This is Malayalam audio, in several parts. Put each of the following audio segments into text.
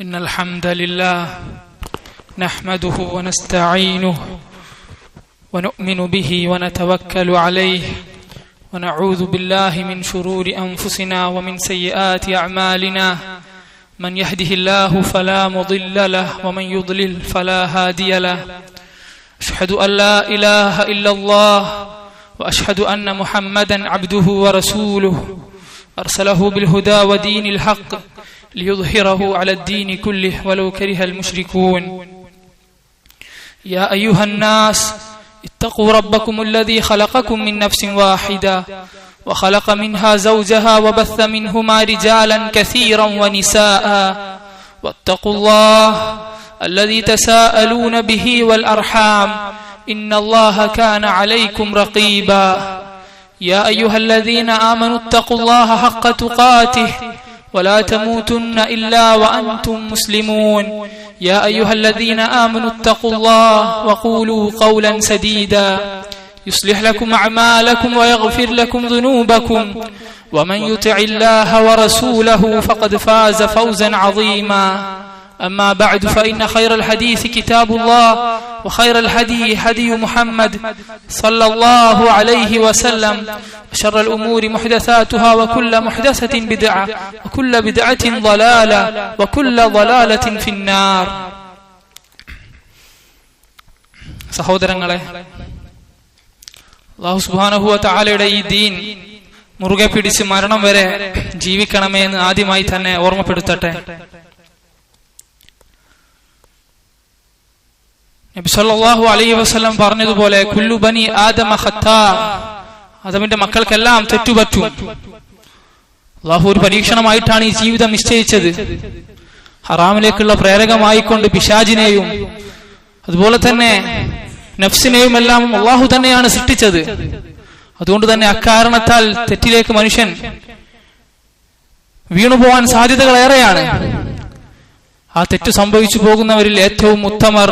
إن الحمد لله نحمده ونستعينه ونؤمن به ونتوكل عليه ونعوذ بالله من شرور أنفسنا ومن سيئات أعمالنا من يهده الله فلا مضل له ومن يضلل فلا هادي له أشهد أن لا إله إلا الله وأشهد أن محمدا عبده ورسوله أرسله بالهدى ودين الحق ليظهره على الدين كله ولو كره المشركون يا أيها الناس اتقوا ربكم الذي خلقكم من نفس واحدة وخلق منها زوجها وبث منهما رجالا كثيرا ونساء واتقوا الله الذي تساءلون به والأرحام إن الله كان عليكم رقيبا يا أيها الذين آمنوا اتقوا الله حق تقاته ولا تموتن إلا وأنتم مسلمون يا أيها الذين آمنوا اتقوا الله وقولوا قولا سديدا يصلح لكم أعمالكم ويغفر لكم ذنوبكم ومن يطع الله ورسوله فقد فاز فوزا عظيما أما بعد فإن خير الحديث كتاب الله وخير الهدي هدي محمد صلى الله عليه وسلم وشر الأمور محدثاتها وكل محدثة بدعة وكل بدعة ضلالة وكل ضلالة في النار. സഹോദരങ്ങളെ, അല്ലാഹു സുബ്ഹാനഹു വ തആലയുടെ ഈ ദീൻ മുറുകെ പിടിച്ച് മരണം വരെ ജീവിക്കണമേ എന്ന് ആദ്യമായി തന്നെ ഓർമ്മപ്പെടുത്തട്ടെ. നബി സല്ലല്ലാഹു അലൈഹി വസല്ലം പറഞ്ഞതുപോലെ കുല്ലു ബനി ആദമ ഖത്താ, ആദമിന്റെ മക്കൾക്കെല്ലാം തെറ്റുപറ്റും. അല്ലാഹു ഒരു പരീക്ഷണമായിട്ടാണ് ഈ ജീവിതം നിശ്ചയിച്ചത്. ഹറാമിലേക്കുള്ള പ്രേരകമായിക്കൊണ്ട് പിശാചിനെയും അതുപോലെ തന്നെ നഫ്സിനെയും എല്ലാം അല്ലാഹു തന്നെയാണ് സൃഷ്ടിച്ചത്. അതുകൊണ്ട് തന്നെ അക്കാരണത്താൽ തെറ്റിലേക്ക് മനുഷ്യൻ വീണുപോകാൻ സാധ്യതകൾ ഏറെയാണ്. ആ തെറ്റ് സംഭവിച്ചു പോകുന്നവരിൽ ഏറ്റവും ഉത്തമർ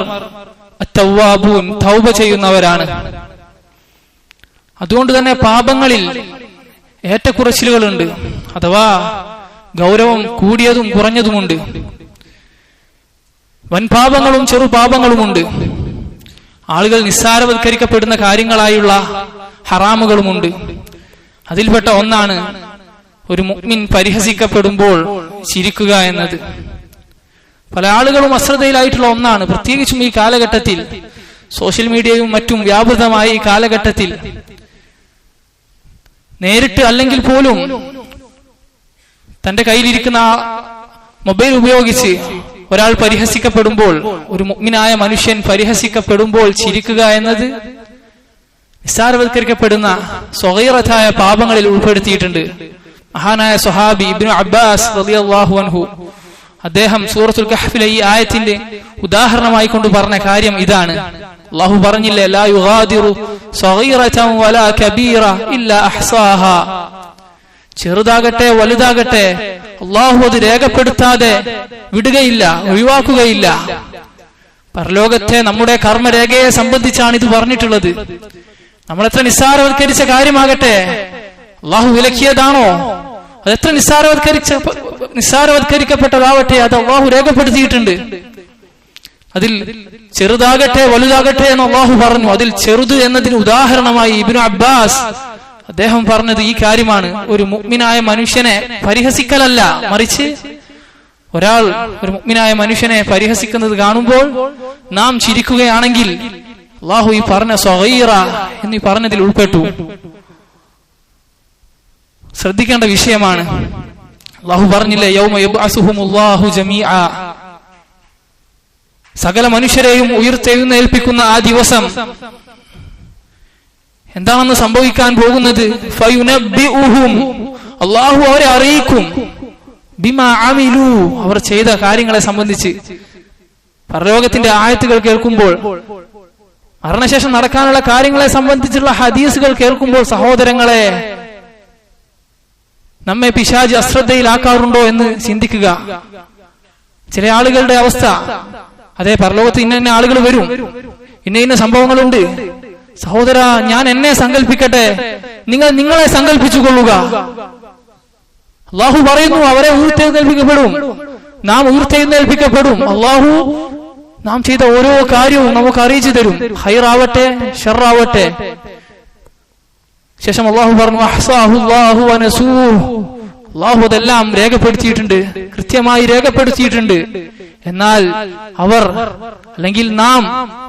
അത്തവ്വാബൂൻ, തൗബ ചെയ്യുന്നവരാണ്. അതുകൊണ്ട് തന്നെ പാപങ്ങളിൽ ഏറ്റക്കുറച്ചിലുകളുണ്ട്, അഥവാ ഗൗരവം കൂടിയതും കുറഞ്ഞതുമുണ്ട്. വൻപാപങ്ങളും ചെറുപാപങ്ങളുമുണ്ട്. ആളുകൾ നിസ്സാരവൽക്കരിക്കപ്പെടുന്ന കാര്യങ്ങളായുള്ള ഹറാമുകളുമുണ്ട്. അതിൽപ്പെട്ട ഒന്നാണ് ഒരു മുഅ്മിൻ പരിഹസിക്കപ്പെടുമ്പോൾ ചിരിക്കുക എന്നത്. പല ആളുകളും അശ്രദ്ധയിലായിട്ടുള്ള ഒന്നാണ്. പ്രത്യേകിച്ചും ഈ കാലഘട്ടത്തിൽ, സോഷ്യൽ മീഡിയയും മറ്റും വ്യാപൃതമായ ഈ കാലഘട്ടത്തിൽ നേരിട്ട് അല്ലെങ്കിൽ പോലും തന്റെ കയ്യിലിരിക്കുന്ന മൊബൈൽ ഉപയോഗിച്ച് ഒരാൾ പരിഹസിക്കപ്പെടുമ്പോൾ, ഒരു മുഅ്മിനായ മനുഷ്യൻ പരിഹസിക്കപ്പെടുമ്പോൾ ചിരിക്കുക എന്നത് നിസ്സാരവൽക്കരിക്കപ്പെടുന്ന സ്വഗീറത്തായ പാപങ്ങളിൽ ഉൾപ്പെടുത്തിയിട്ടുണ്ട്. മഹാനായ സ്വഹാബി ഇബ്നു അബ്ബാസ് റളിയല്ലാഹു അൻഹു, അദ്ദേഹം സൂറത്തുൽ കഹ്ഫിലെ ഈ ആയത്തിന്റെ ഉദാഹരണമായി കൊണ്ട് പറഞ്ഞ കാര്യം ഇതാണ്. അല്ലാഹു പറഞ്ഞില്ലേ, ലാ യുഗാദിറു സഗീറതൻ വലാ കബീറ ഇല്ലാ അഹ്സാഹാ. ചെറുതാകട്ടെ വലുതാകട്ടെ അല്ലാഹു അത് രേഖപ്പെടുത്താതെ വിടുകയില്ല, ഒഴിവാക്കുകയില്ല. പരലോകത്തെ നമ്മുടെ കർമ്മരേഖയെ സംബന്ധിച്ചാണ് ഇത് പറഞ്ഞിട്ടുള്ളത്. നമ്മൾ എത്ര നിസ്സാരവൽക്കരിച്ച കാര്യമാകട്ടെ, അല്ലാഹു വിലക്കിയതാണോ, അതെത്ര നിസ്സാരവൽക്കരിക്കപ്പെട്ടതാവട്ടെ, അത് അല്ലാഹു രേഖപ്പെടുത്തിയിട്ടുണ്ട്. അതിൽ ചെറുതാകട്ടെ വലുതാകട്ടെ എന്ന് അല്ലാഹു പറഞ്ഞു. അതിൽ ചെറുത് എന്നതിന് ഉദാഹരണമായി ഇബ്നു അബ്ബാസ് അദ്ദേഹം പറഞ്ഞത് ഈ കാര്യമാണ്. ഒരു മുഅ്മിനായ മനുഷ്യനെ പരിഹസിക്കലല്ല, മറിച്ച് ഒരാൾ ഒരു മുഅ്മിനായ മനുഷ്യനെ പരിഹസിക്കുന്നത് കാണുമ്പോൾ നാം ചിരിക്കുകയാണെങ്കിൽ അല്ലാഹു ഈ പറഞ്ഞ സഗീറ എന്നീ പറഞ്ഞതിൽ ഉൾപ്പെട്ടു. ശ്രദ്ധിക്കേണ്ട വിഷയമാണ്. അല്ലാഹു പറഞ്ഞില്ലേ, യൗമ യബ്അസുഹുമുല്ലാഹു ജമീഅ, സകല മനുഷ്യരെയും ഉയർത്തെഴുന്നേൽപ്പിക്കുന്ന ആ ദിവസം എന്താണെന്ന് സംഭവിക്കാൻ പോകുന്നത്? ഫയുനബ്ബിഉഹും, അല്ലാഹു അവരെ അറിയിക്കും, ബിമാ അമിലു, അവർ ചെയ്ത കാര്യങ്ങളെ സംബന്ധിച്ച്. പരലോകത്തിന്റെ ആയത്തുകൾ കേൾക്കുമ്പോൾ, മരണശേഷം നടക്കാനുള്ള കാര്യങ്ങളെ സംബന്ധിച്ചുള്ള ഹദീസുകൾ കേൾക്കുമ്പോൾ, സഹോദരങ്ങളെ, നമ്മെ പിശാച് അശ്രദ്ധയിലാക്കാറുണ്ടോ എന്ന് ചിന്തിക്കുക. ചില ആളുകളുടെ അവസ്ഥ, അതെ, പരലോകത്ത് ഇന്ന ആളുകൾ വരും, ഇന്ന സംഭവങ്ങളുണ്ട്. സഹോദര, ഞാൻ എന്നെ സങ്കല്പിക്കട്ടെ, നിങ്ങൾ നിങ്ങളെ സങ്കല്പിച്ചു കൊള്ളുക. അല്ലാഹു പറയുന്നു, അവരെ ഉയർത്തെഴുന്നേൽപ്പിക്കപ്പെടും. നാം ഉയർത്തെഴുന്നേൽപ്പിക്കപ്പെടും. അള്ളാഹു നാം ചെയ്ത ഓരോ കാര്യവും നമുക്ക് അറിയിച്ചു തരും, ഖൈറാവട്ടെ ഷർറാവട്ടെ. ശേഷം അള്ളാഹു പറഞ്ഞു അഹ്സാഹുല്ലാഹു വനസൂഹു, അള്ളാഹു അതെല്ലാം രേഖപ്പെടുത്തിയിട്ടുണ്ട്, കൃത്യമായി രേഖപ്പെടുത്തിയിട്ടുണ്ട്. എന്നാൽ അവർ അല്ലെങ്കിൽ നാം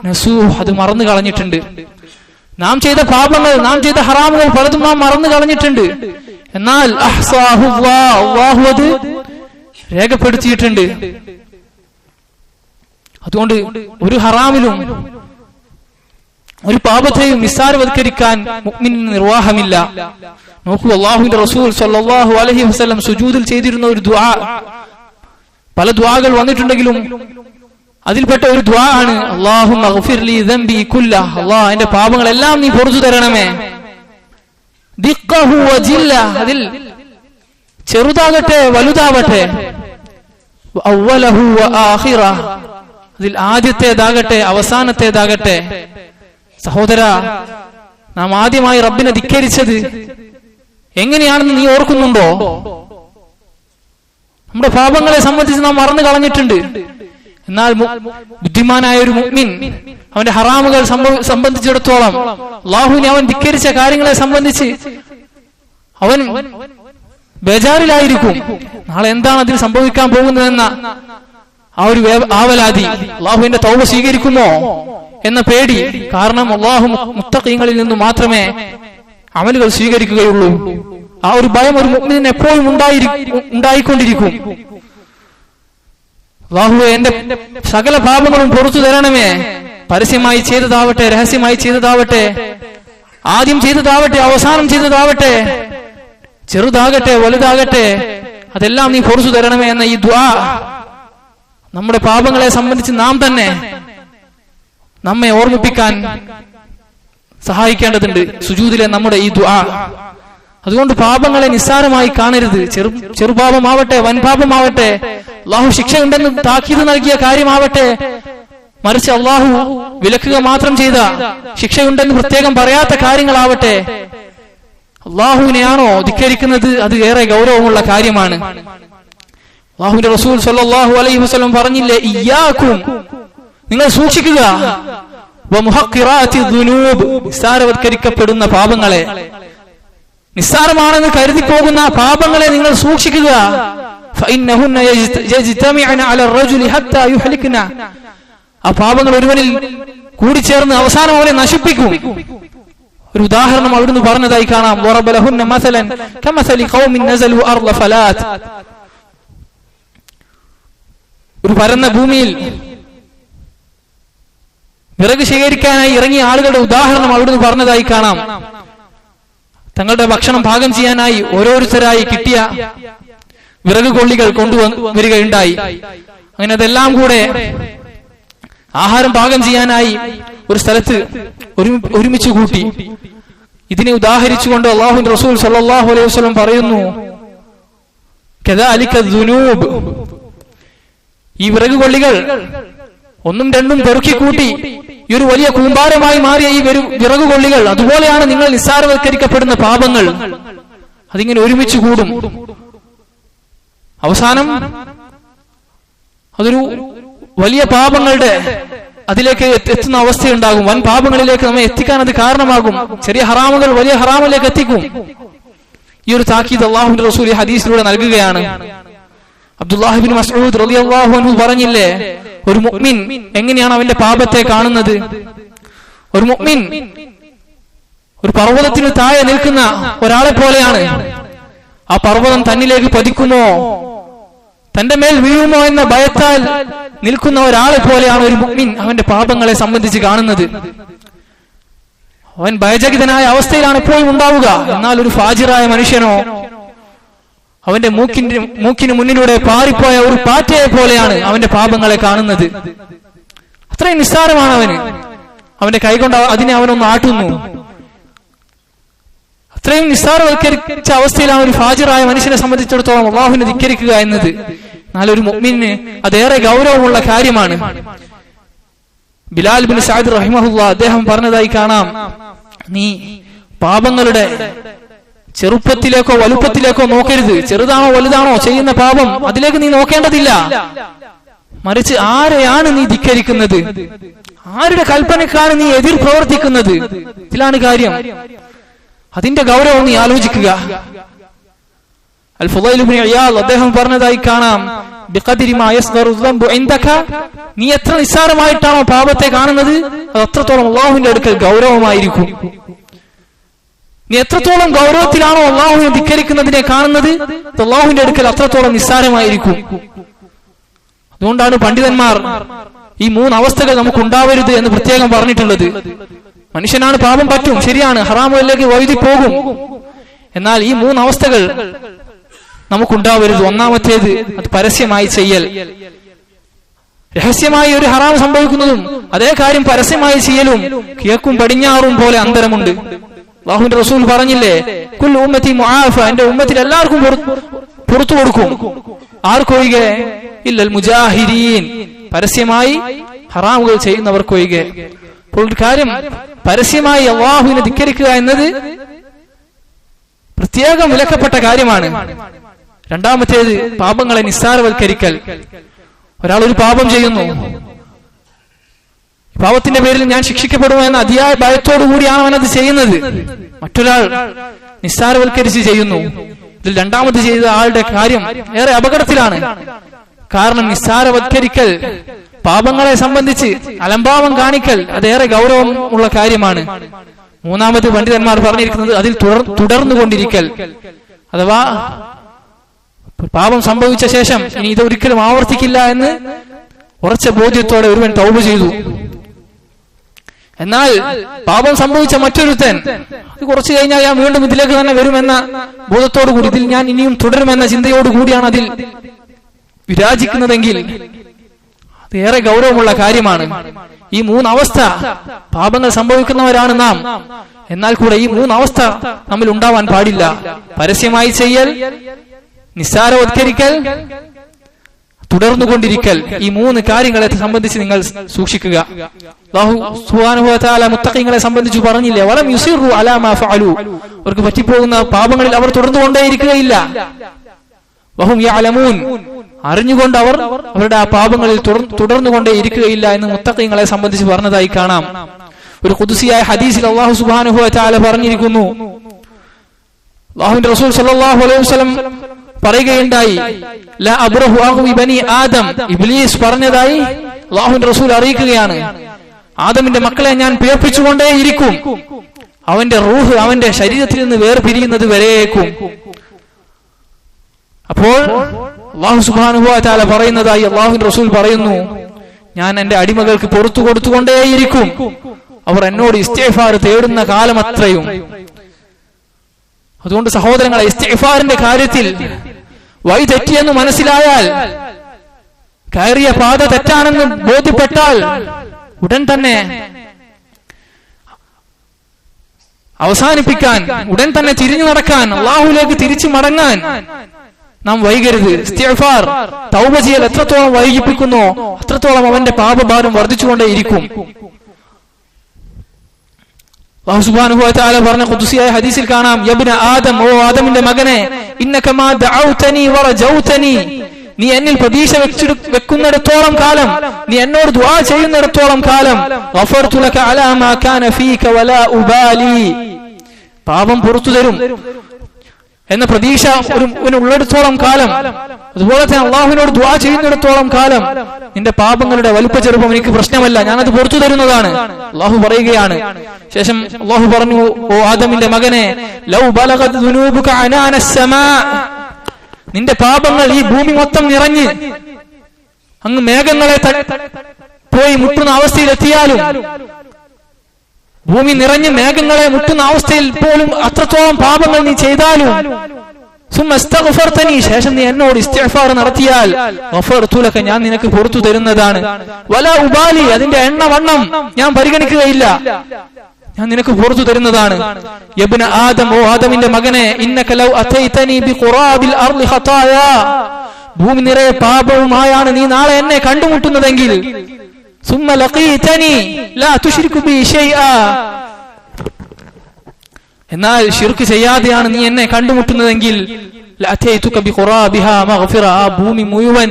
നസൂഹ്, അത് മറന്നു കളഞ്ഞിട്ടുണ്ട്. നാം ചെയ്ത പാപങ്ങൾ, നാം ചെയ്ത ഹറാമുകൾ പലതും നാം മറന്നു കളഞ്ഞിട്ടുണ്ട്. എന്നാൽ അഹ്സാഹുല്ലാഹ്, അള്ളാഹു അത് രേഖപ്പെടുത്തിയിട്ടുണ്ട്. അതുകൊണ്ട് ഒരു ഹറാമിലും ഒരു പാപത്തെയും നിസ്സാരവത്കരിക്കാൻ മുഅ്മിനിന് നിർവാഹമില്ല. നോക്കൂ, അല്ലാഹുവിന്റെ റസൂൽ സ്വല്ലല്ലാഹു അലൈഹി വസല്ലം സുജൂദിൽ ചെയ്തിരുന്ന ഒരു ദുആ, പല ദുആകൾ വന്നിട്ടുണ്ടെങ്കിലും അതിൽപ്പെട്ട ഒരു ദുആ ആണ് അല്ലാഹുമ്മഗ്ഫിർ ലീ ദംബി കുല്ലഹ്, അല്ലാഹ് എന്റെ പാപങ്ങളെല്ലാം നീ പൊറുത്തു തരണമേ. ദിഖ്ഖഹു വജില്ല, അതിൽ ചെറുതാകട്ടെ വലുതാവട്ടെ, അവ്വലഹു വആഖിറഹു, അതിൽ ആദ്യത്തേതാകട്ടെ അവസാനത്തേതാകട്ടെ. സഹോദര, നാം ആദ്യമായി റബ്ബിനെ ധിക്കരിച്ചത് എങ്ങനെയാണെന്ന് നീ ഓർക്കുന്നുണ്ടോ? നമ്മുടെ പാപങ്ങളെ സംബന്ധിച്ച് നാം മറന്നു കളഞ്ഞിട്ടുണ്ട്. എന്നാൽ ബുദ്ധിമാനായ ഒരു മുഅ്മിൻ അവന്റെ ഹറാമുകൾ സംബന്ധിച്ചിടത്തോളം, അല്ലാഹുവിനെ അവൻ ധിക്കരിച്ച കാര്യങ്ങളെ സംബന്ധിച്ച് അവൻ ബേജാറിലായിരിക്കും. നാളെ എന്താണ് അതിൽ സംഭവിക്കാൻ പോകുന്നതെന്ന ആ ഒരു ആവലാതി, അല്ലാഹുവിന്റെ തൗബ സ്വീകരിക്കുമോ എന്ന പേടി. കാരണം അല്ലാഹു മുത്തഖീങ്ങളിൽ നിന്ന് മാത്രമേ അമലുകൾ സ്വീകരിക്കുകയുള്ളൂ. ആ ഒരു ഭയം ഒരു മുഅ്മിനിന് എപ്പോഴും ഉണ്ടായിക്കൊണ്ടിരിക്കും. അല്ലാഹുവേ, എന്റെ സകല പാപങ്ങളും പുറത്തു തരണമേ. പരസ്യമായി ചെയ്തതാവട്ടെ രഹസ്യമായി ചെയ്തതാവട്ടെ, ആദ്യം ചെയ്തതാവട്ടെ അവസാനം ചെയ്തതാവട്ടെ, ചെറുതാകട്ടെ വലുതാകട്ടെ, അതെല്ലാം നീ പുറത്തു തരണമേ എന്ന ഈ ദുആ നമ്മുടെ പാപങ്ങളെ സംബന്ധിച്ച് നാം തന്നെ നമ്മെ ഓർമ്മിപ്പിക്കാൻ സഹായിക്കേണ്ടതുണ്ട്, സുജൂദിലെ നമ്മുടെ ഈ ദുആ. അതുകൊണ്ട് പാപങ്ങളെ നിസ്സാരമായി കാണരുത്. ചെറുപാപമാവട്ടെ വൻപാപമാവട്ടെ, അല്ലാഹു ശിക്ഷയുണ്ടെന്ന് താക്കീത് നൽകിയ കാര്യമാവട്ടെ, മറിച്ച് അല്ലാഹു വിലക്കുക മാത്രം ചെയ്ത, ശിക്ഷയുണ്ടെന്ന് പ്രത്യേകം പറയാത്ത കാര്യങ്ങളാവട്ടെ, അല്ലാഹുവിനെയാണോ ധിക്കരിക്കുന്നത്, അത് ഏറെ ഗൗരവമുള്ള കാര്യമാണ്. അല്ലാഹുവിന്റെ റസൂൽ സ്വല്ലല്ലാഹു അലൈഹി വസല്ലം പറഞ്ഞില്ലേ, ഇയ്യാകും, നിങ്ങൾ സൂക്ഷിക്കുക, വമുഹഖിറാത്തി ദുനൂബ്, നിസ്സാരവത്കരിക്കപ്പെടുന്ന പാപങ്ങളെ, നിസ്സാരമാണെന്ന് കരുതി പോകുന്ന പാപങ്ങളെ നിങ്ങൾ സൂക്ഷിക്കുക. ഫഇന്നഹുന്ന യജ്തമിഉന അല റജുലി ഹത്താ യുഹ്ലിക്ന, ആ പാപങ്ങൾ ഒരുവനിൽ കൂടിച്ചേർന്ന് അവസാനം അവനെ നശിപ്പിക്കും. ഒരു ഉദാഹരണം അവിടുന്ന് പറഞ്ഞതായി കാണാം. വറബ ലഹുന്ന മസലൻ കമസലി ഖൗമിൻ നസലു അർള ഫലാത്ത്, ഒരു പരന്ന ഭൂമിയിൽ വിറക് ശേഖരിക്കാനായി ഇറങ്ങിയ ആളുകളുടെ ഉദാഹരണം അവിടുന്ന് പറഞ്ഞതായി കാണാം. തങ്ങളുടെ ഭക്ഷണം പാകം ചെയ്യാനായി ഓരോരുത്തരായി കിട്ടിയ വിറക് കൊള്ളികൾ കൊണ്ടുവരികയുണ്ടായി. അങ്ങനെ അതെല്ലാം കൂടെ ആഹാരം പാകം ചെയ്യാനായി ഒരു സ്ഥലത്ത് ഒരുമിച്ച് കൂട്ടി. ഇതിനെ ഉദാഹരിച്ചുകൊണ്ട് അല്ലാഹുവിന്റെ റസൂൽ സ്വല്ലല്ലാഹു അലൈഹി വസല്ലം പറയുന്നു, കദാലിക ദുനൂബ്, ഈ വിറക് കൊള്ളികൾ ഒന്നും രണ്ടും പെറുക്കി കൂട്ടി ഈ ഒരു വലിയ കൂമ്പാരമായി മാറിയ ഈ വിറക് കൊള്ളികൾ, അതുപോലെയാണ് നിങ്ങൾ നിസ്സാരവത്കരിക്കപ്പെടുന്ന പാപങ്ങൾ. അതിങ്ങനെ ഒരുമിച്ച് കൂടും, അവസാനം അതൊരു വലിയ പാപങ്ങളുടെ അതിലേക്ക് എത്തുന്ന അവസ്ഥയുണ്ടാകും. വൻ പാപങ്ങളിലേക്ക് നമ്മെ എത്തിക്കാൻ അത് കാരണമാകും. ചെറിയ ഹറാമുകൾ വലിയ ഹറാമിലേക്ക് എത്തിക്കും. ഈ ഒരു താക്കീത് അല്ലാഹുവിന്റെ റസൂൽ ഹദീസിലൂടെ നൽകുകയാണ്. അബ്ദുല്ലാഹി ഇബ്നു മസ്ഊദ് റളിയല്ലാഹു അൻഹു പറഞ്ഞില്ലേ, ഒരു മുഅ്മിൻ എങ്ങനെയാണ് അവന്റെ പാപത്തെ കാണുന്നത്? ഒരു മുഅ്മിൻ ഒരു പർവ്വതത്തിന് താഴെ നിൽക്കുന്ന ഒരാളെ പോലെയാണ്. ആ പർവ്വതം തന്നിലേക്ക് പതിക്കുമോ, തന്റെ മേൽ വീഴുമോ എന്ന ഭയത്താൽ നിൽക്കുന്ന ഒരാളെ പോലെയാണ് ഒരു മുഅ്മിൻ അവന്റെ പാപങ്ങളെ സംബന്ധിച്ച് കാണുന്നത്. അവൻ ഭയചകിതനായ അവസ്ഥയിലാണ് എപ്പോഴും ഉണ്ടാവുക. എന്നാൽ ഒരു ഫാജിറായ മനുഷ്യനോ അവന്റെ മൂക്കിന് മുന്നിലൂടെ പാറിപ്പോയ ഒരു പാറ്റയെ പോലെയാണ് അവന്റെ പാപങ്ങളെ കാണുന്നത്. അത്രയും നിസ്സാരമാണ് അവന്. അവന്റെ കൈകൊണ്ട് അതിനെ അവനൊന്ന് ആട്ടുന്നു. അത്രയും നിസ്സാരവൽക്കരിച്ച അവസ്ഥയിലാണ് ഒരു ഫാജിറായ മനുഷ്യനെ സംബന്ധിച്ചിടത്തോളം അല്ലാഹുവിനെ ധിക്കരിക്കുക എന്നത്. എന്നാൽ ഒരു മുഅ്മിന് അതേറെ ഗൗരവമുള്ള കാര്യമാണ്. ബിലാൽ ബിൻ സഅദ് റഹിമഹുല്ലാഹ് അദ്ദേഹം പറഞ്ഞതായി കാണാം, നീ പാപങ്ങളുടെ ചെറുപ്പത്തിലേക്കോ വലുപ്പത്തിലേക്കോ നോക്കരുത്. ചെറുതാണോ വലുതാണോ ചെയ്യുന്ന പാപം, അതിലേക്ക് നീ നോക്കേണ്ടതില്ല. മറിച്ച് ആരെയാണ് നീ ധിക്കരിക്കുന്നത്, ആരുടെ കൽപ്പനക്കാണ് നീ എതിർ പ്രവർത്തിക്കുന്നത്, ഇതിലാണ് കാര്യം. അതിന്റെ ഗൗരവം നീ ആലോചിക്കുക. അൽ-ഫുളൈൽ ഇബ്നു ഇയാദ് അദ്ദേഹം പറഞ്ഞതായി കാണാം, ബിഖദ്രി മാ യസ്ഗറു ദംബു ഇൻദക, നീ എത്ര നിസ്സാരമായിട്ടാണോ പാപത്തെ കാണുന്നത്, അത് അത്രത്തോളം അല്ലാഹുവിന്റെ അടുക്കൽ ഗൗരവമായിരിക്കും. നീ എത്രത്തോളം ഗൗരവത്തിലാണോ അല്ലാഹുവിനെ ധിക്കരിക്കുന്നതിനെ കാണുന്നത്, അത് അല്ലാഹുവിന്റെ അടുക്കൽ അത്രത്തോളം നിസ്സാരമായിരിക്കും. അതുകൊണ്ടാണ് പണ്ഡിതന്മാർ ഈ 3 അവസ്ഥകൾ നമുക്ക് ഉണ്ടാവരുത് എന്ന് പ്രത്യേകം പറഞ്ഞിട്ടുള്ളത്. മനുഷ്യനാണ്, പാപം പറ്റും, ശരിയാണ്, ഹറാമുകളിലേക്ക് വഴുതി പോകും. എന്നാൽ ഈ 3 അവസ്ഥകൾ നമുക്കുണ്ടാവരുത്. ഒന്നാമത്തേത് അത് പരസ്യമായി ചെയ്യൽ. രഹസ്യമായി ഒരു ഹറാം സംഭവിക്കുന്നതും അതേ കാര്യം പരസ്യമായി ചെയ്യലും കിഴക്കും പടിഞ്ഞാറും പോലെ അന്തരമുണ്ട്. അല്ലാഹുവിന്റെ റസൂൽ പറഞ്ഞില്ലേ, കുല്ലു ഉമ്മത്തി മുആഫ, എന്റെ ഉമ്മത്തിൽ എല്ലാവർക്കും പുറത്തു കൊടുക്കും. ആർക്കൊഴികെ? ഇല്ലൽ മുജാഹിരീൻ, പരസ്യമായി ഹറാമുകൾ ചെയ്യുന്നവർക്കൊഴികെ. അപ്പോൾ ഒരു കാര്യം, പരസ്യമായി അല്ലാഹുവിനെ ധിക്കരിക്കുക എന്നത് പ്രത്യേകം വിലക്കപ്പെട്ട കാര്യമാണ്. രണ്ടാമത്തേത് പാപങ്ങളെ നിസ്സാരവൽക്കരിക്കൽ. ഒരാൾ ഒരു പാപം ചെയ്യുന്നു, പാപത്തിന്റെ പേരിൽ ഞാൻ ശിക്ഷിക്കപ്പെടുമോ എന്ന അതിയായ ഭയത്തോടു കൂടിയാണ് അവനത് ചെയ്യുന്നത്. മറ്റൊരാൾ നിസ്സാരവൽക്കരിച്ച് ചെയ്യുന്നു. ഇതിൽ രണ്ടാമത് ചെയ്ത ആളുടെ കാര്യം ഏറെ അപകടത്തിലാണ്. കാരണം നിസ്സാരവൽക്കരിക്കൽ, പാപങ്ങളെ സംബന്ധിച്ച് അലംഭാവം കാണിക്കൽ, അതേറെ ഗൗരവം ഉള്ള കാര്യമാണ്. മൂന്നാമത് പണ്ഡിതന്മാർ പറഞ്ഞിരിക്കുന്നത് അതിൽ തുടർന്നുകൊണ്ടിരിക്കൽ. അഥവാ പാപം സംഭവിച്ച ശേഷം ഇനി ഇതൊരിക്കലും ആവർത്തിക്കില്ല എന്ന് ഉറച്ച ബോധ്യത്തോടെ ഒരുവൻ തൗബ ചെയ്തു. എന്നാൽ പാപം സംഭവിച്ച മറ്റൊരുത്തൻ അത് കുറച്ചു കഴിഞ്ഞാൽ ഞാൻ വീണ്ടും ഇതിലേക്ക് തന്നെ വരുമെന്ന ബോധത്തോടു കൂടി, ഇതിൽ ഞാൻ ഇനിയും തുടരുമെന്ന ചിന്തയോടുകൂടിയാണ് അതിൽ വിരാജിക്കുന്നതെങ്കിൽ അത് ഏറെ ഗൗരവമുള്ള കാര്യമാണ്. ഈ 3 അവസ്ഥ പാപങ്ങൾ സംഭവിക്കുന്നവരാണ് നാം. എന്നാൽ കൂടെ ഈ 3 അവസ്ഥ നമ്മിൽ ഉണ്ടാവാൻ പാടില്ല. പരസ്യമായി ചെയ്യൽ, നിസ്സാരവത്കരിക്കൽ, തുടർന്നുകൊണ്ടിരിക്കൽ. ഈ 3 കാര്യങ്ങളെ സംബന്ധിച്ച് നിങ്ങൾ സൂക്ഷിക്കുക. അല്ലാഹു സുബ്ഹാനഹു വ തആല മുത്തഖീങ്ങളെ സംബന്ധിച്ച് പറഞ്ഞില്ലേ, വലം യുസിറു അലാ മാ ഫഅലു, അവർക്ക് പറ്റിപ്പോകുന്ന പാപങ്ങളിൽ അവർ തുടർന്നുകൊണ്ടേയിരിക്കുകയില്ല. വഹും യഅലമൂൻ, അറിഞ്ഞുകൊണ്ട് അവർ അവരുടെ ആ പാപങ്ങളിൽ തുടർന്നുകൊണ്ടേ ഇരിക്കുകയില്ല എന്ന് മുത്തഖീങ്ങളെ സംബന്ധിച്ച് പറഞ്ഞതായി കാണാം. ഒരു ഖുദ്സിയായ ഹദീസിൽ അല്ലാഹു സുബ്ഹാനഹു വ തആല പറഞ്ഞിരിക്കുന്നു, അല്ലാഹുവിന്റെ റസൂൽ സല്ലല്ലാഹു അലൈഹി വസല്ലം പറയുകയുണ്ടായി, ലാ അബ്റഹു അഖ്വി ബനി ആദം, ഇബ്ലീസ് പറഞ്ഞതായി അല്ലാഹുവിന്റെ റസൂൽ അറിയിക്കുകയാണ്, ആദമിന്റെ മക്കളെ ഞാൻ പിഴപ്പിച്ചുകൊണ്ടേയിരിക്കും, അവന്റെ റൂഹ് അവന്റെ ശരീരത്തിൽ നിന്ന് വേർപിരിയുന്നത് വരേക്കും. അപ്പോൾ അല്ലാഹു സുബ്ഹാനഹു വ തആല പറയുന്നതായി അല്ലാഹുവിന്റെ റസൂൽ പറയുന്നു, ഞാൻ എന്റെ അടിമകൾക്ക് പുറത്തു കൊടുത്തുകൊണ്ടേയിരിക്കും, അവർ എന്നോട് ഇസ്തിഗ്ഫാർ തേടുന്ന കാലമത്രയും. അതുകൊണ്ട് സഹോദരങ്ങളെ, ഇസ്തിഗ്ഫാറിന്റെ കാര്യത്തിൽ വഴി തെറ്റിയെന്ന് മനസ്സിലായാൽ, കയറിയ പാത തെറ്റാണെന്ന് ബോധ്യപ്പെട്ടാൽ ഉടൻ തന്നെ അവസാനിപ്പിക്കാൻ, ഉടൻ തന്നെ തിരിഞ്ഞു നടക്കാൻ, അല്ലാഹുവിലേക്ക് തിരിച്ചു മടങ്ങാൻ നാം വൈകരുത്. ഇസ്തിഗ്ഫാർ, തൗബ ചെയ്യൽ എത്രത്തോളം വൈകിപ്പിക്കുന്നോ അത്രത്തോളം അവന്റെ പാപഭാരം വർദ്ധിച്ചുകൊണ്ടേയിരിക്കും. അല്ലാഹു സുബ്ഹാനഹു വ തആല പറഞ്ഞ ഖുദ്സിയായ ഹദീസിൽ കാണാം, യബ്ന ആദം, ഓ ആദമിന്റെ മകനെ, ഇന്നക മാ ദഅൗതനി വറജൗതനി, നീ എന്നിൽ പ്രതീക്ഷ വെക്കുന്നിടത്തോളം കാലം, നീ എന്നോട് ദുആ ചെയ്യുന്നിടത്തോളം കാലം, ഗഫർതു ലക അലാ മാ കാന ഫീക വലാ ഉബാലി, പാപം പുറത്തു തരും എന്ന പ്രതീക്ഷ ഉള്ളിടത്തോളം കാലം, അതുപോലെ തന്നെ അള്ളാഹുവിനോട് ദുആ ചെയ്യുന്നിടത്തോളം കാലം നിന്റെ പാപങ്ങളുടെ വലുപ്പ ചെറുപ്പം എനിക്ക് പ്രശ്നമല്ല, ഞാനത് പുറത്തു തരുന്നതാണ് അള്ളാഹു പറയുകയാണ്. ശേഷം അള്ളാഹു പറഞ്ഞു, ഓ ആദമിന്റെ മകനെ, ലൗ ബലഗത് ദുനൂബുക അനാന അസ്സമാ, നിന്റെ പാപങ്ങൾ ഈ ഭൂമി മൊത്തം നിറഞ്ഞ് അങ്ങ് മേഘങ്ങളെ പോയി മുട്ടുന്ന അവസ്ഥയിലെത്തിയാലും, ഭൂമി നിറഞ്ഞ് മേഘങ്ങളെ മുട്ടുന്ന അവസ്ഥയിൽ പോലും അത്രത്തോളം പാപങ്ങൾ നീ ചെയ്താലും, ശേഷം നീ എന്നോട് ഇസ്തിഗ്ഫാർ നടത്തിയാൽ, ഗഫർതു ലക, ഞാൻ നിനക്ക് പുറത്തു തരുന്നതാണ്, വലാ ഉബാലി, അതിന്റെ എണ്ണവണ്ണം ഞാൻ പരിഗണിക്കുകയില്ല, ഞാൻ നിനക്ക് പുറത്തു തരുന്നതാണ്. യബ്ന ആദം, ഓ ആദമിന്റെ മകനെ, ഇന്നക ലൗ അതൈതനി ബിഖുറാബിൽ അർളി ഖതായാ, ഭൂമി നിറയെ പാപവുമായാണ് നീ നാളെ എന്നെ കണ്ടുമുട്ടുന്നതെങ്കിൽ, സുമ്മ ലഖീതനി ലാ തുശ്രികു ബി ശൈആ, എന്നാൽ ശിർക്ക് ചെയ്യാതെയാണ് നീ എന്നെ കണ്ടുമുട്ടുന്നതെങ്കിൽ ലഅതൈതുക ബിഖുറാബിഹാ മഗ്ഫിറ, ആ ഭൂമി മുഴുവൻ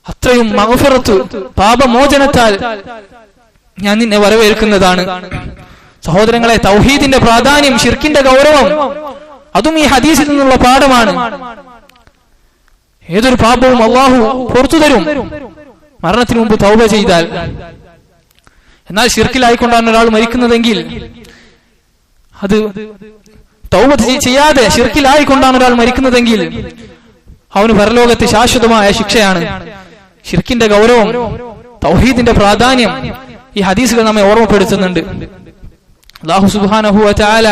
അത്രയും മഗ്ഫിറത്ത് പാപമോചനത്താൽ ഞാൻ നിന്നെ വരവേൽക്കുന്നതാണ്. സഹോദരങ്ങളെ, തൗഹീദിന്റെ പ്രാധാന്യം, ശിർക്കിന്റെ ഗൗരവം, അതും ഈ ഹദീസിൽ നിന്നുള്ള പാഠമാണ്. ഏതൊരു പാപവും അല്ലാഹു പുറത്തു തരും മരണത്തിന് മുമ്പ് തൗബ ചെയ്താൽ. എന്നാൽ ശിർക്കിലായിക്കൊണ്ടാണ് ഒരാൾ മരിക്കുന്നതെങ്കിൽ, അത് തൗബ ചെയ്യാതെ ശിർക്കിലായിക്കൊണ്ടാണ് ഒരാൾ മരിക്കുന്നതെങ്കിൽ അവന് പരലോകത്ത് ശാശ്വതമായ ശിക്ഷയാണ്. ശിർക്കിന്റെ ഗൗരവം, തൗഹീദിന്റെ പ്രാധാന്യം ഈ ഹദീസുകൾ നമ്മെ ഓർമ്മപ്പെടുത്തുന്നുണ്ട്. അല്ലാഹു സുബ്ഹാനഹു വ തആല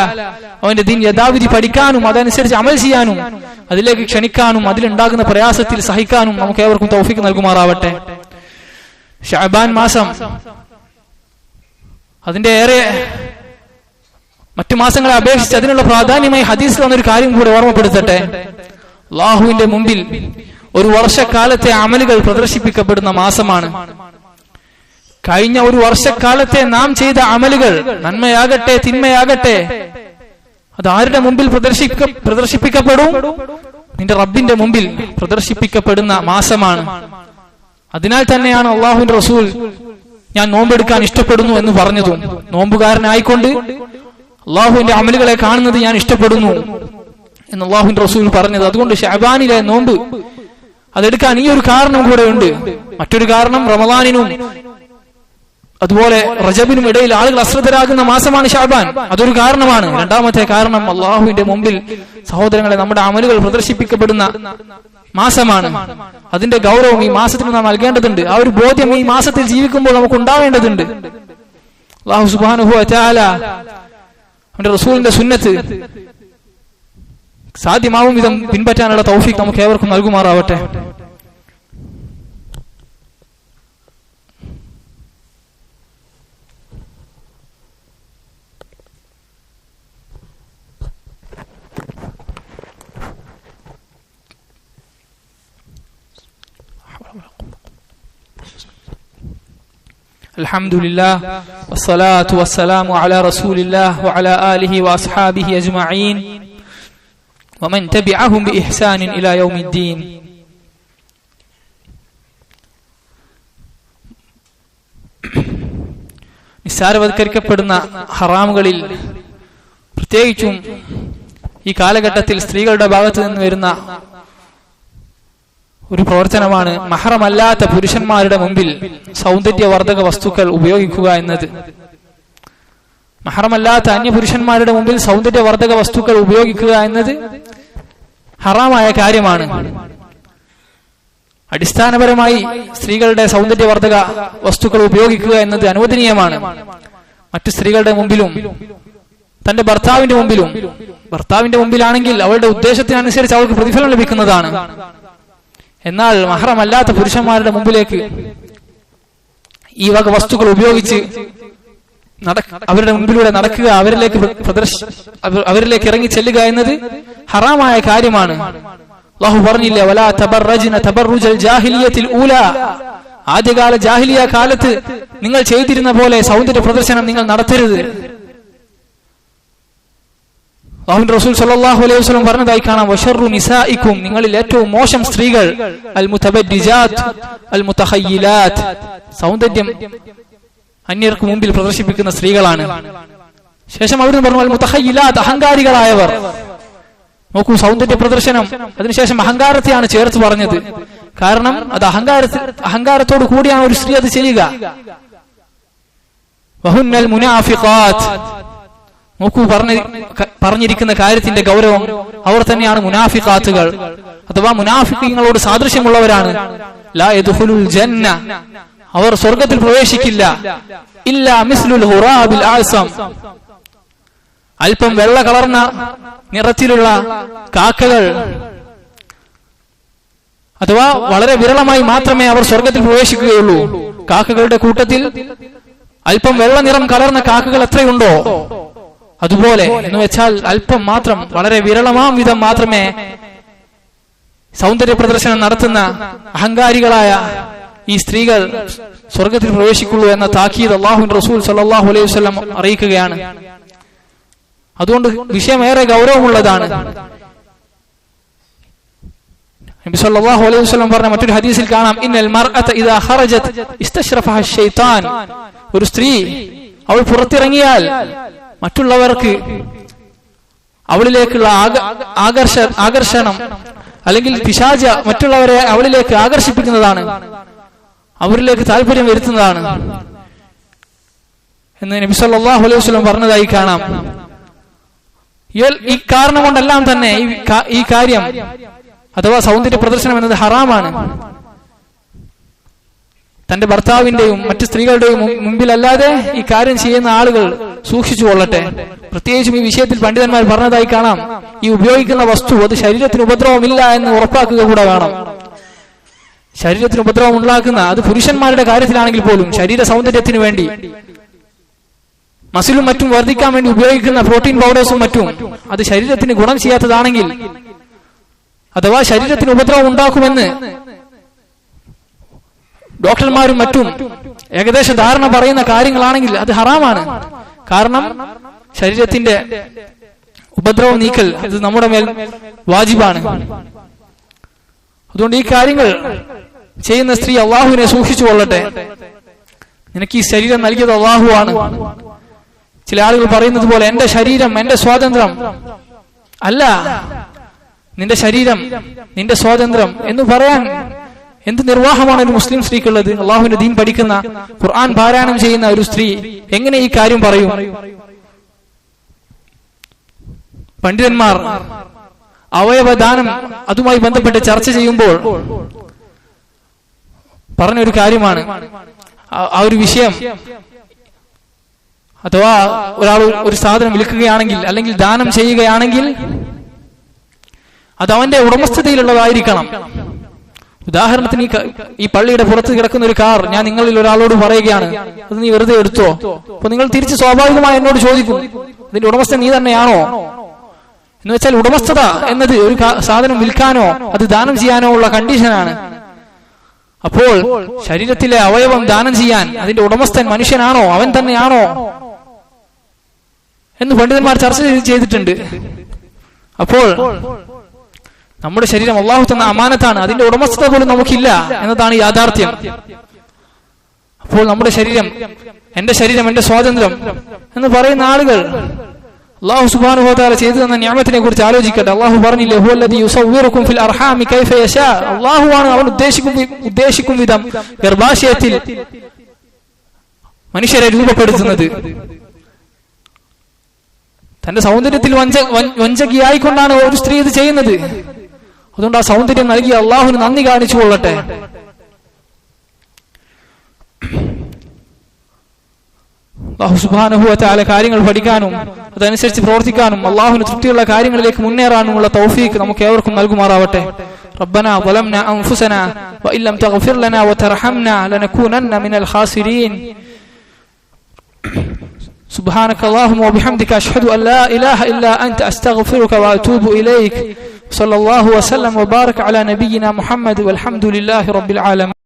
അവന്റെ ദീൻ യഥാവിധി പഠിക്കാനും അതനുസരിച്ച് അമൽ ചെയ്യാനും അതിലേക്ക് ക്ഷണിക്കാനും അതിലുണ്ടാകുന്ന പ്രയാസത്തിൽ സഹിക്കാനും നമുക്ക് ഏവർക്കും തൗഫീഖ് നൽകുമാറാവട്ടെ. ശഅബാൻ മാസം അതിന്റെ ഏറെ മറ്റു മാസങ്ങളെ അപേക്ഷിച്ച് അതിനുള്ള പ്രാധാന്യമായി ഹദീസിൽ വന്നൊരു കാര്യം കൂടെ ഓർമ്മപ്പെടുത്തട്ടെ. അല്ലാഹുവിന്റെ മുമ്പിൽ ഒരു വർഷക്കാലത്തെ അമലുകൾ പ്രദർശിപ്പിക്കപ്പെടുന്ന മാസമാണ്. കഴിഞ്ഞ ഒരു വർഷക്കാലത്തെ നാം ചെയ്ത അമലുകൾ, നന്മയാകട്ടെ തിന്മയാകട്ടെ, അത് ആരുടെ മുമ്പിൽ പ്രദർശിപ്പിക്കപ്പെടും? നിന്റെ റബ്ബിന്റെ മുമ്പിൽ പ്രദർശിപ്പിക്കപ്പെടുന്ന മാസമാണ്. അതിനാൽ തന്നെയാണ് അല്ലാഹുവിന്റെ റസൂൽ ഞാൻ നോമ്പെടുക്കാൻ ഇഷ്ടപ്പെടുന്നു എന്ന് പറഞ്ഞതും. നോമ്പുകാരനായിക്കൊണ്ട് അല്ലാഹുവിന്റെ അമലുകളെ കാണുന്നത് ഞാൻ ഇഷ്ടപ്പെടുന്നു എന്ന് അല്ലാഹുവിന്റെ റസൂൽ പറഞ്ഞത്. അതുകൊണ്ട് ശഅബാനിലെ നോമ്പ് അതെടുക്കാൻ ഈ ഒരു കാരണം കൂടെ ഉണ്ട്. മറ്റൊരു കാരണം, റമളാനിനും അതുപോലെ റജബിനും ഇടയിൽ ആളുകൾ അശ്രദ്ധരാകുന്ന മാസമാണ് ശഅബാൻ, അതൊരു കാരണമാണ്. രണ്ടാമത്തെ കാരണം, അല്ലാഹുവിന്റെ മുമ്പിൽ സഹോദരങ്ങളെ നമ്മുടെ അമലുകൾ പ്രദർശിപ്പിക്കപ്പെടുന്ന മാസമാണ്. അതിന്റെ ഗൗരവം ഈ മാസത്തിന് നാം നൽകേണ്ടതുണ്ട്. ആ ഒരു ബോധ്യം ഈ മാസത്തിൽ ജീവിക്കുമ്പോൾ നമുക്ക് ഉണ്ടാവേണ്ടതുണ്ട്. അല്ലാഹു സുബ്ഹാനഹു വ തആല അവന്റെ റസൂലിന്റെ സുന്നത്ത് സാധ്യമാവും വിധം പിൻപറ്റാനുള്ള തൗഫീഖ് നമുക്ക് ഏവർക്കും നൽകുമാറാവട്ടെ. അൽഹംദുലില്ലാഹ് വസ്സലാത്തു വസ്സലാമു അലാ റസൂലില്ലാഹ് വഅലാ ആലിഹി വഅസ്ഹാബിഹി അജ്മഈൻ വമൻ തബിഅഹും ബിഇഹ്സാനിൻ ഇലാ യൗമിദ്ദീൻ. നിസ്സാരവൽക്കരിക്കപ്പെടുന്ന ഹറാമുകളിൽ പ്രത്യേകിച്ചും ഈ കാലഘട്ടത്തിൽ സ്ത്രീകളുടെ ഭാഗത്ത് നിന്ന് വരുന്ന ഒരു പ്രവർത്തനമാണ് മഹറമല്ലാത്ത പുരുഷന്മാരുടെ മുമ്പിൽ സൗന്ദര്യവർദ്ധക വസ്തുക്കൾ ഉപയോഗിക്കുക എന്നത്. മഹറമല്ലാത്ത അന്യപുരുഷന്മാരുടെ മുമ്പിൽ സൗന്ദര്യവർദ്ധക വസ്തുക്കൾ ഉപയോഗിക്കുക എന്നത് ഹറാമായ കാര്യമാണ്. അടിസ്ഥാനപരമായി സ്ത്രീകളുടെ സൗന്ദര്യവർദ്ധക വസ്തുക്കൾ ഉപയോഗിക്കുക എന്നത് അനുവദനീയമാണ്. മറ്റു സ്ത്രീകളുടെ മുമ്പിലും തന്റെ ഭർത്താവിന്റെ മുമ്പിലാണെങ്കിൽ അവളുടെ ഉദ്ദേശത്തിനനുസരിച്ച് അവൾക്ക് പ്രതിഫലം ലഭിക്കുന്നതാണ്. എന്നാൽ മഹറമല്ലാത്ത പുരുഷന്മാരുടെ മുമ്പിലേക്ക് ഈ വക വസ്തുക്കൾ ഉപയോഗിച്ച് അവരുടെ മുമ്പിലൂടെ നടക്കുക, അവരിലേക്ക് ഇറങ്ങി ചെല്ലുക എന്നത് ഹറാമായ കാര്യമാണ്. അല്ലാഹു പറഞ്ഞില്ല, വലാ തബറജ്ന തബറുജൽ ജാഹിലിയത്തിൽ ഊലാ, ആദ്യകാല ജാഹിലിയ കാലത്ത് നിങ്ങൾ ചെയ്തിരുന്ന പോലെ സൗന്ദര്യ പ്രദർശനം നിങ്ങൾ നടത്തരുത്. അല്ലാഹുവിന്റെ റസൂൽ സല്ലല്ലാഹു അലൈഹി വസല്ലം പറഞ്ഞതായി കാണാം, വശറു നിസായിക്കും, നിങ്ങളിൽ ഏറ്റവും മോശം സ്ത്രീകൾ അൽ മുതബദ്ദിജാത്ത് അൽ മുതഖയ്യിലാത്ത്, സൗന്ദര്യം അന്യർക്ക് മുമ്പിൽ പ്രദർശിപ്പിക്കുന്ന സ്ത്രീകളാണ്. ശേഷം അവിടുന്ന് പറഞ്ഞു അൽ മുതഖയ്യിലാത്ത്, അഹങ്കാരികളായവർ. നോക്കൂ, സൗന്ദര്യ പ്രദർശനം, അതിനുശേഷം അഹങ്കാരത്തെയാണ് ചേർത്ത് പറഞ്ഞത്. കാരണം അത് അഹങ്കാരത്തോട് കൂടിയാണ് ഒരു സ്ത്രീ അത് ചെയ്യുക. വഹുന്നൽ മുനാഫിഖാത്ത്, നോക്കൂ പറഞ്ഞിരിക്കുന്ന കാര്യത്തിന്റെ ഗൗരവം. അവർ തന്നെയാണ് മുനാഫിഖാത്തുകൾ, അഥവാ മുനാഫിഖീങ്ങളോട് സാദൃശ്യമുള്ളവരാണ്. ലാ യദ്ഖുലുൽ ജന്ന, അവർ സ്വർഗ്ഗത്തിൽ പ്രവേശിക്കില്ല. ഇല്ലാ മിസ്ലുൽ ഹുറാബിൽ ആസം, അല്പം വെള്ള കളർന്ന നിറത്തിലുള്ള കാക്കകൾ, അഥവാ വളരെ വിരളമായി മാത്രമേ അവർ സ്വർഗ്ഗത്തിൽ പ്രവേശിക്കുകയുള്ളൂ. കാക്കകളുടെ കൂട്ടത്തിൽ അല്പം വെള്ള നിറം കലർന്ന കാക്കകൾ എത്രയുണ്ടോ അതുപോലെ, എന്ന് വെച്ചാൽ അല്പം മാത്രം, വളരെ വിരളമാം വിധം മാത്രമേ സൗന്ദര്യ പ്രദർശനം നടത്തുന്ന അഹങ്കാരികളായ ഈ സ്ത്രീകൾ സ്വർഗത്തിൽ പ്രവേശിക്കുള്ളൂ എന്ന താക്കീത് അല്ലാഹുവിന്റെ റസൂൽ സല്ലല്ലാഹു അലൈഹി വസല്ലം അറിയിക്കുകയാണ്. അതുകൊണ്ട് വിഷയം ഏറെ ഗൗരവമുള്ളതാണ്. നബി സല്ലല്ലാഹു അലൈഹി വസല്ലം പറഞ്ഞ മറ്റൊരു ഹദീസിൽ കാണാം, ഇന്നൽ മർഅത ഇദാ ഖറജത് ഇസ്തശ്റഫഹ ശൈത്താൻ. ഒരു സ്ത്രീ അവൾ പുറത്തിറങ്ങിയാൽ മറ്റുള്ളവർക്ക് അവളിലേക്കുള്ള ആകർഷണം അല്ലെങ്കിൽ പിശാച മറ്റുള്ളവരെ അവളിലേക്ക് ആകർഷിപ്പിക്കുന്നതാണ്, അവരിലേക്ക് താല്പര്യം വരുത്തുന്നതാണ് എന്ന് നബി സല്ലല്ലാഹു അലൈഹി വസല്ലം പറഞ്ഞതായി കാണാം. ഈ കാരണം കൊണ്ടെല്ലാം തന്നെ ഈ കാര്യം അഥവാ സൗന്ദര്യ പ്രദർശനം എന്നത് ഹറാമാണ്. തന്റെ ഭർത്താവിന്റെയും മറ്റു സ്ത്രീകളുടെയും മുമ്പിലല്ലാതെ ഈ കാര്യം ചെയ്യുന്ന ആളുകൾ സൂക്ഷിച്ചു കൊള്ളട്ടെ. പ്രത്യേകിച്ചും ഈ വിഷയത്തിൽ പണ്ഡിതന്മാർ പറഞ്ഞതായി കാണാം, ഈ ഉപയോഗിക്കുന്ന വസ്തു അത് ശരീരത്തിന് ഉപദ്രവമില്ല എന്ന് ഉറപ്പാക്കുക കൂടെ വേണം. ശരീരത്തിന് ഉപദ്രവം ഉണ്ടാക്കുന്ന അത് പുരുഷന്മാരുടെ കാര്യത്തിലാണെങ്കിൽ പോലും ശരീര സൗന്ദര്യത്തിന് വേണ്ടി മസിലും മറ്റും വർദ്ധിക്കാൻ വേണ്ടി ഉപയോഗിക്കുന്ന പ്രോട്ടീൻ പൗഡേഴ്സും മറ്റും അത് ശരീരത്തിന് ഗുണം ചെയ്യാത്തതാണെങ്കിൽ അഥവാ ശരീരത്തിന് ഉപദ്രവം ഉണ്ടാക്കുമെന്ന് ഡോക്ടർമാരും മറ്റും ഏകദേശ ധാരണ പറയുന്ന കാര്യങ്ങളാണെങ്കിൽ അത് ഹറാമാണ്. കാരണം ശരീരത്തിന്റെ ഉപദ്രവം നീക്കൽ അത് നമ്മുടെ മേൽ വാജിബാണ്. അതുകൊണ്ട് ഈ കാര്യങ്ങൾ ചെയ്യുന്ന സ്ത്രീ അള്ളാഹുവിനെ സൂക്ഷിച്ചു കൊള്ളട്ടെ. നിനക്ക് ഈ ശരീരം നൽകിയത് അള്ളാഹുവാണ്. ചില ആളുകൾ പറയുന്നത് പോലെ എന്റെ ശരീരം എന്റെ സ്വാതന്ത്ര്യം അല്ല, നിന്റെ ശരീരം നിന്റെ സ്വാതന്ത്ര്യം എന്ന് പറയാൻ എന്ത് നിർവാഹമാണ് ഒരു മുസ്ലിം സ്ത്രീക്കുള്ളത്? അള്ളാഹുവിന്റെ ദീൻ പഠിക്കുന്ന ഖുർആൻ പാരായണം ചെയ്യുന്ന ഒരു സ്ത്രീ എങ്ങനെ ഈ കാര്യം പറയും? പണ്ഡിതന്മാർ അവയവദാനം അതുമായി ബന്ധപ്പെട്ട് ചർച്ച ചെയ്യുമ്പോൾ പറഞ്ഞൊരു കാര്യമാണ് ആ ഒരു വിഷയം. അഥവാ ഒരാൾ ഒരു സാധനം വിൽക്കുകയാണെങ്കിൽ അല്ലെങ്കിൽ ദാനം ചെയ്യുകയാണെങ്കിൽ അത് അവന്റെ ഉടമസ്ഥതയിലുള്ളതായിരിക്കണം. ഉദാഹരണത്തിന് ഈ പള്ളിയുടെ പുറത്ത് കിടക്കുന്ന ഒരു കാർ ഞാൻ നിങ്ങളിൽ ഒരാളോട് പറയുകയാണ്, അത് നീ വെറുതെ എടുത്തോ. അപ്പൊ നിങ്ങൾ തിരിച്ച് സ്വാഭാവികമായി എന്നോട് ചോദിക്കും, ഇതിന്റെ ഉടമസ്ഥ നീ തന്നെയാണോ എന്ന് വെച്ചാൽ ഉടമസ്ഥത എന്നത് ഒരു സാധനം വിൽക്കാനോ അത് ദാനം ചെയ്യാനോ ഉള്ള കണ്ടീഷനാണ്. അപ്പോൾ ശരീരത്തിലെ അവയവം ദാനം ചെയ്യാൻ അതിന്റെ ഉടമസ്ഥൻ മനുഷ്യനാണോ, അവൻ തന്നെയാണോ എന്ന് പണ്ഡിതന്മാർ ചർച്ച ചെയ്തിട്ടുണ്ട്. അപ്പോൾ നമ്മുടെ ശരീരം അള്ളാഹു തന്ന അമാനത്താണ്, അതിന്റെ ഉടമസ്ഥത പോലും നമുക്കില്ല എന്നതാണ് യാഥാർത്ഥ്യം. അപ്പോൾ നമ്മുടെ ശരീരം എന്റെ സ്വാതന്ത്ര്യം എന്ന് പറയുന്ന ആളുകൾ അല്ലാഹു സുബ്ഹാനഹു വ തആല ചെയ്തു തന്ന നിഅമത്തിനെ കുറിച്ച് ആലോചിക്കട്ടെ. അല്ലാഹു പറഞ്ഞില്ലേ, ഹുവല്ലദീ യുസവ്വിറുകും ഫിൽ അർഹാമി കൈഫ യശാ. അല്ലാഹുവാണ് അവൻ ഉദ്ദേശിക്കും വിധം ഗർഭാശയത്തിൽ മനുഷ്യരെ രൂപപ്പെടുത്തുന്നത്. തന്റെ സൗന്ദര്യത്തിൽ വഞ്ചകിയായിക്കൊണ്ടാണ് ഒരു സ്ത്രീ ഇത് ചെയ്യുന്നത്. അതുകൊണ്ട് ആ സൗന്ദര്യം നൽകിയ അള്ളാഹുവിന് നന്ദി കാണിച്ചു കൊള്ളട്ടെ. അല്ലാഹു സുബ്ഹാനഹു വ തആല കാര്യങ്ങൾ പഠിക്കാനും അതനുസരിച്ച് പ്രവർത്തിക്കാനും അള്ളാഹുവിന് തൃപ്തിയുള്ള കാര്യങ്ങളിലേക്ക് മുന്നേറാനുമുള്ള തൗഫീഖ് നമുക്ക് ഏവർക്കും നൽകുമാറാവട്ടെ. ربنا ظلمنا أنفسنا وإن لم تغفر لنا وترحمنا لنكونن من الخاسرين. سبحانك اللهم وبحمدك أشهد أن لا إله إلا أنت أستغفرك وأتوب إليك. صلى الله وسلم وبارك على نبينا محمد والحمد لله رب العالمين.